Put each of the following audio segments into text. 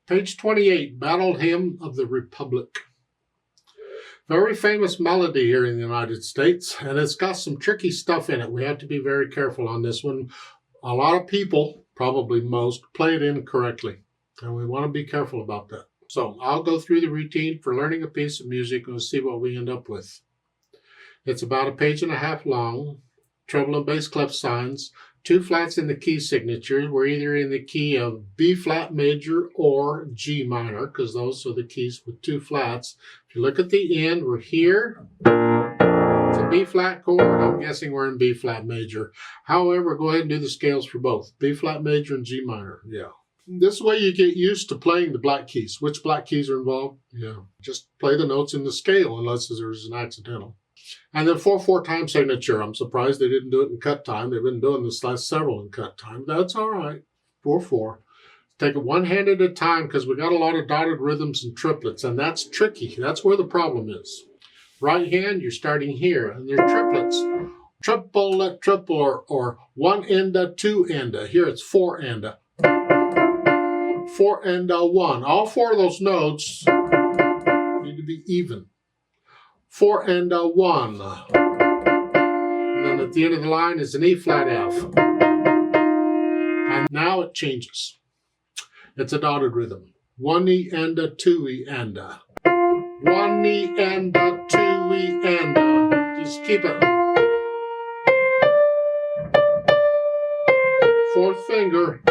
Page 28, Battle Hymn of the Republic. Very famous melody here in the United States, and it's got some tricky stuff in it. We have to be very careful on this one. A lot of people, probably most, play it incorrectly, and we want to be careful about that. So I'll go through the routine for learning a piece of music and we'll see what we end up with. It's about a page and a half long, treble and bass clef signs, 2 flats in the key signatures. We're either in the key of B flat major or G minor, because those are the keys with 2 flats. If you look at the end, we're here. It's a B flat chord. I'm guessing we're in B flat major. However, go ahead and do the scales for both. B flat major and G minor. Yeah. This way you get used to playing the black keys. Which black keys are involved? Yeah. Just play the notes in the scale unless there's an accidental. And then 4/4 time signature. I'm surprised they didn't do it in cut time. They've been doing this last several in cut time. That's all right. 4/4. Take it one hand at a time because we got a lot of dotted rhythms and triplets, and that's tricky. That's where the problem is. Right hand, you're starting here, and they're triplets. Triple, or 1 enda, 2 enda. Here it's 4 enda. 4 enda, 1. All 4 of those notes need to be even. 4 enda, 1. And then at the end of the line is an E flat F. And now it changes. It's a dotted rhythm. 1 E enda, 2 E enda. 1 E enda, 2 E enda. Just keep it. 4th finger.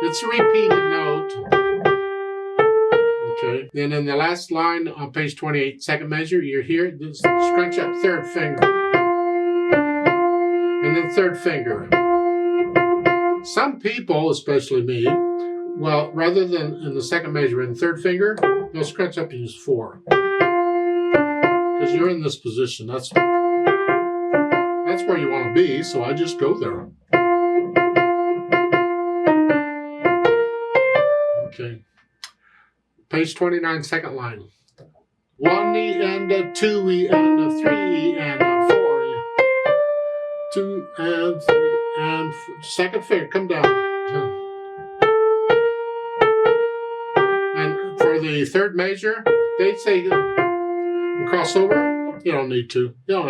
It's a repeated note. Okay. Then in the last line on page 28, second measure, you're here. Just scrunch up 3rd finger. And then 3rd finger. Some people, especially me, well, rather than in the second measure in 3rd finger, they'll scrunch up and use 4. Because you're in this position. That's where you want to be, so I just go there. Okay. Page 29, second line. 1 E enda, 2 E enda, 3 E enda, 4 E. 2 and 3 and 4. Second finger, come down. And for the 3rd measure, they say cross over. You don't need to. You don't.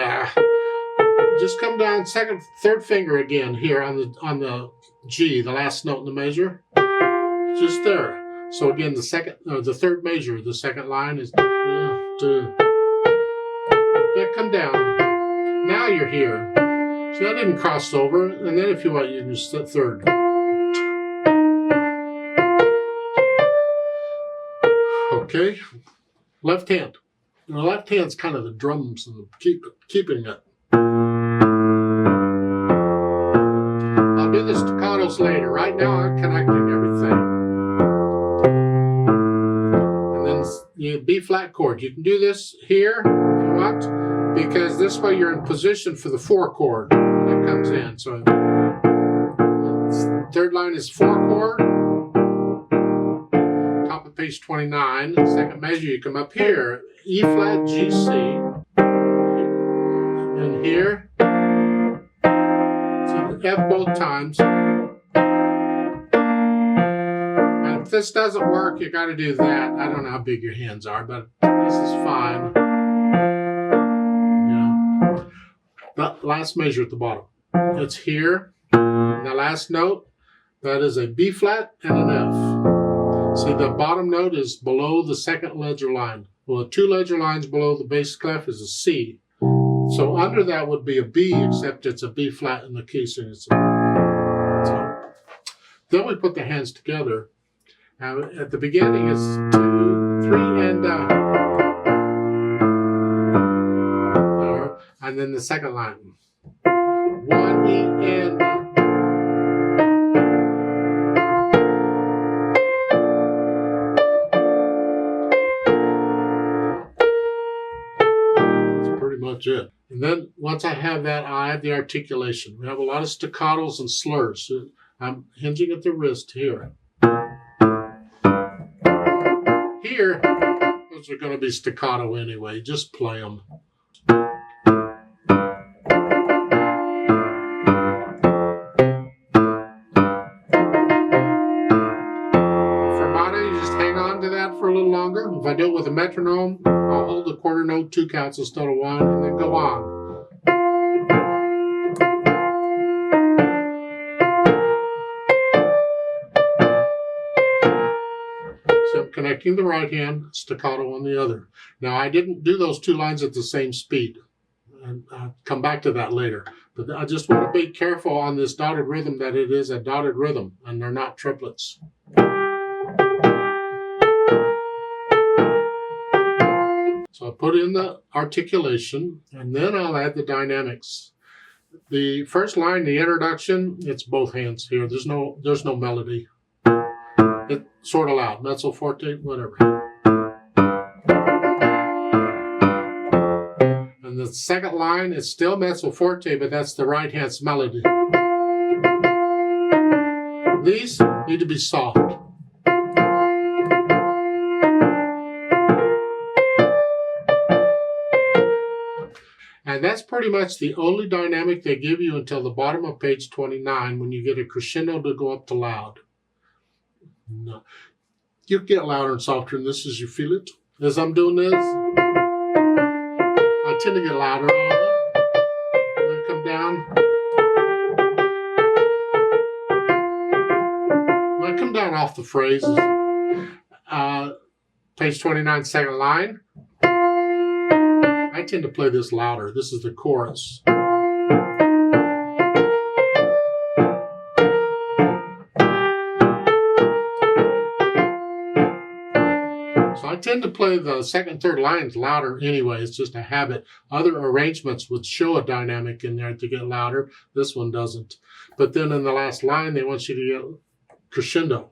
Just come down 3rd finger again here on the G, the last note in the measure. Just there. So again, the 3rd measure, the 2nd line is yeah, come down. Now you're here. So that didn't cross over, and then if you want, you can just 3rd. Okay, left hand. The left hand's kind of the drums and keeping it. I'll do the staccatos later. Right now, I'm connecting everything. B flat chord. You can do this here if you want, because this way you're in position for the 4 chord when it comes in. So 3rd line is 4 chord. Top of page 29. Second measure, you come up here, E flat, G, C, and here. So F both times. If this doesn't work, you got to do that. I don't know how big your hands are, but this is fine. Yeah. The last measure at the bottom. It's here. And the last note, that is a B flat and an F. See, the bottom note is below the 2nd ledger line. Well, the 2 ledger lines below the bass clef is a C. So under that would be a B, except it's a B flat in the key signature. Then we put the hands together. At the beginning it's 2, 3, and then the 2nd line. 1 E and that's pretty much it. And then once I have that, I have the articulation. We have a lot of staccatos and slurs. So I'm hinging at the wrist here. Here, those are going to be staccato anyway. Just play them. Fermata, you just hang on that for a little longer. If I do it with a metronome, I'll hold the quarter note 2 counts instead of 1 and then go on. So I'm connecting the right hand, staccato on the other. Now I didn't do those 2 lines at the same speed. And I'll come back to that later. But I just want to be careful on this dotted rhythm that it is a dotted rhythm and they're not triplets. So I put in the articulation and then I'll add the dynamics. The first line, the introduction, it's both hands here. There's no melody. It's sort of loud, mezzo forte, whatever. And the second line is still mezzo forte, but that's the right hand's melody. These need to be soft. And that's pretty much the only dynamic they give you until the bottom of page 29 when you get a crescendo to go up to loud. No. You get louder and softer in this as you feel it. As I'm doing this, I tend to get louder. And then come down. When I come down off the phrases, page 29, second line, I tend to play this louder. This is the chorus. So I tend to play the second, third lines louder anyway. It's just a habit. Other arrangements would show a dynamic in there to get louder. This one doesn't. But then in the last line, they want you to get crescendo.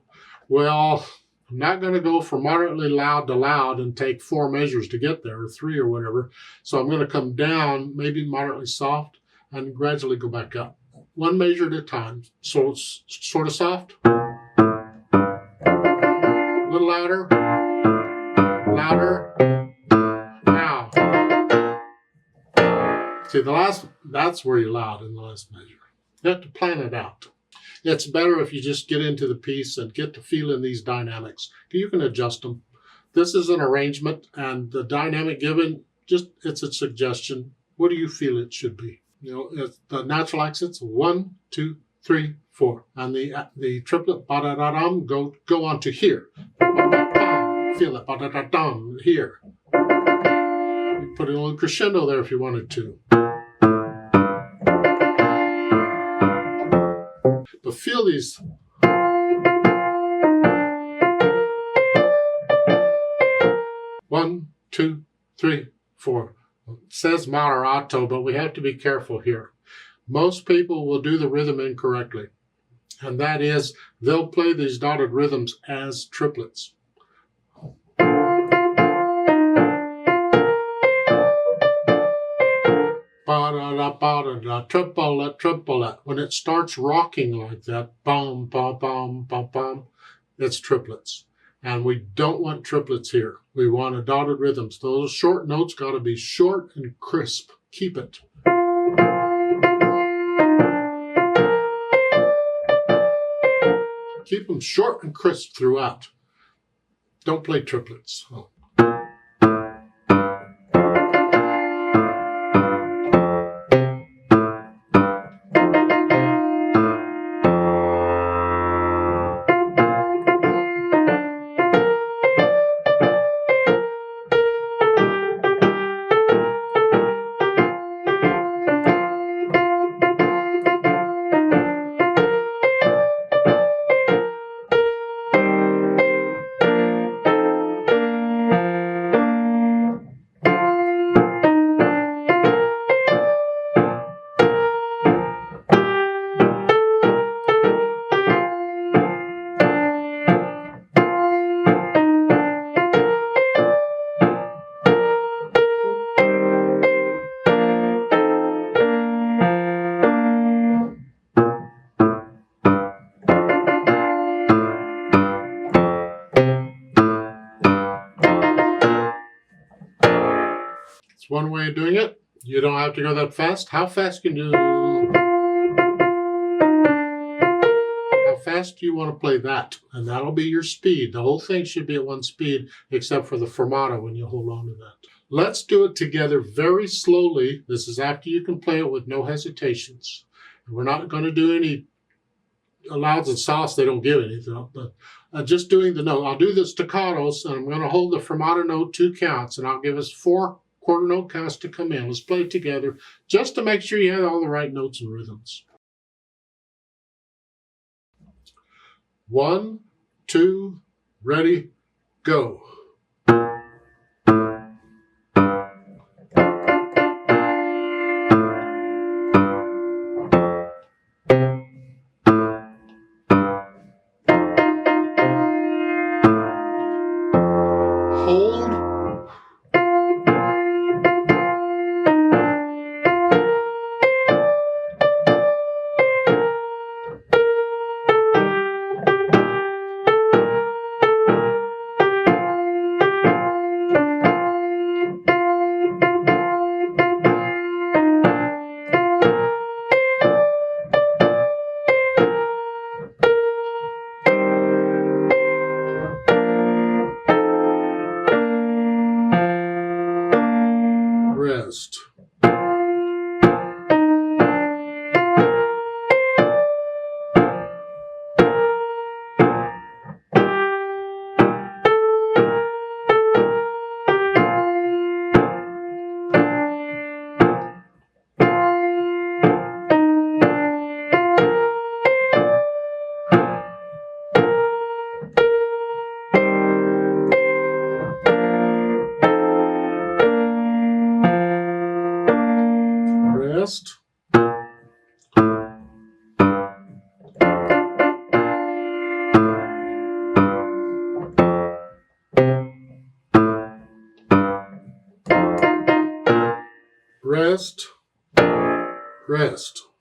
Well, I'm not going to go from moderately loud to loud and take 4 measures to get there, or 3 or whatever. So I'm going to come down, maybe moderately soft, and gradually go back up. 1 measure at a time. So it's sort of soft. A little louder. Louder. Now. See, that's where you're loud in the last measure. You have to plan it out. It's better if you just get into the piece and get to feeling these dynamics. You can adjust them. This is an arrangement, and the dynamic given, it's a suggestion. What do you feel it should be? You know, the natural accents, 1, 2, 3, 4. And the triplet, ba-da-da-dum, go on to here. Feel it, ba-da-da-dum, here. You put a little crescendo there if you wanted to. But feel these. 1, 2, 3, 4. It says moderato, but we have to be careful here. Most people will do the rhythm incorrectly. And that is, they'll play these dotted rhythms as triplets. Ba-da-da, ba-da-da, triplet, triplet. When it starts rocking like that, bum, bum, bum, bum, bum, it's triplets. And we don't want triplets here. We want a dotted rhythms. Those short notes got to be short and crisp. Keep it. Keep them short and crisp throughout. Don't play triplets. Oh. It's one way of doing it. You don't have to go that fast. How fast rest, you want to play that, and that'll be your speed. The whole thing should be at one speed, except for the fermata when you hold on to that. Let's do it together very slowly. This is after you can play it with no hesitations. We're not going to do any louds and softs. They don't give anything, but just doing the note. I'll do the staccatos, and I'm going to hold the fermata note 2 counts, and I'll give us 4 quarter note counts to come in. Let's play it together just to make sure you have all the right notes and rhythms. 1, 2, ready, go. Hold. Rest. Rest. Rest. Rest.